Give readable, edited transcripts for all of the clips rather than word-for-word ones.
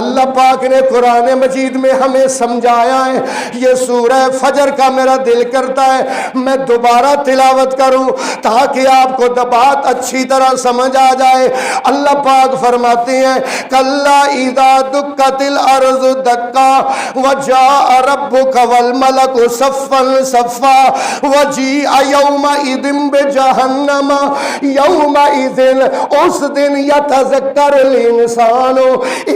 اللہ پاک نے قرآن مجید میں ہمیں سمجھایا ہے. یہ سورہ فجر کا میرا دل کرتا ہے میں دوبارہ تلاوت کروں تاکہ آپ کو بات اچھی طرح سمجھ آ جائے. اللہ پاک فرماتے ہیں کلا اذا دکت الارض دکا وجاء ربک والملک صفا صفا وجیء یومئذ بجہنم یومئذ اس دن یتذکر الانسان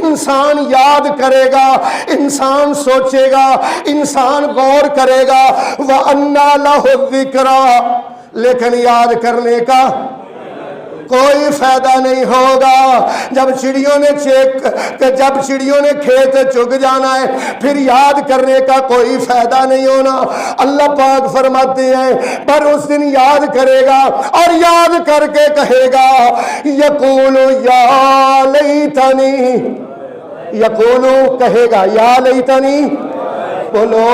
انسان یاد کرے گا انسان سوچے گا انسان غور کرے گا وَأَنَّا لَهُ الذِّكْرَى لیکن یاد کرنے کا کوئی فائدہ نہیں ہوگا. جب چڑیوں نے کھیت چگ جانا ہے پھر یاد کرنے کا کوئی فائدہ نہیں ہونا. اللہ پاک فرماتے ہیں پر اس دن یاد کرے گا اور یاد کر کے کہے گا یقول یا لیتنی یقولو کہے گا یا لیتنی. بولو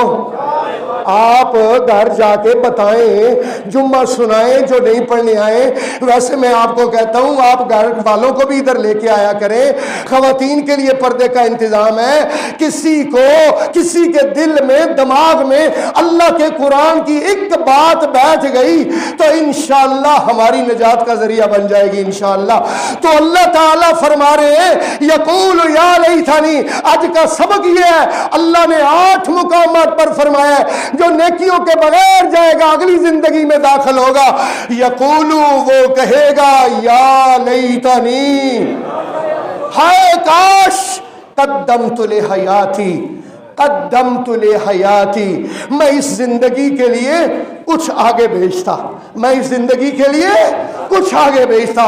آپ گھر جا کے بتائیں جمعہ سنائیں جو نہیں پڑھنے آئے. ویسے میں آپ کو کہتا ہوں آپ گھر والوں کو بھی ادھر لے کے آیا کریں. خواتین کے لیے پردے کا انتظام ہے. کسی کے دل میں دماغ میں اللہ کے قرآن کی ایک بات بیٹھ گئی تو انشاءاللہ ہماری نجات کا ذریعہ بن جائے گی انشاءاللہ. تو اللہ تعالیٰ فرما رہے ہیں یقول یا لیتنی. آج کا سبق یہ ہے اللہ نے 8 مقامات پر فرمایا ہے جو نیکیوں کے بغیر جائے گا اگلی زندگی میں داخل ہوگا. یقولو وہ کہے گا یا لیتنی ہائے کاش قدمت لحیاتی قدمت لحیاتی میں اس زندگی کے لیے کچھ آگے بھیجتا میں اس زندگی کے لیے کچھ آگے بھیجتا.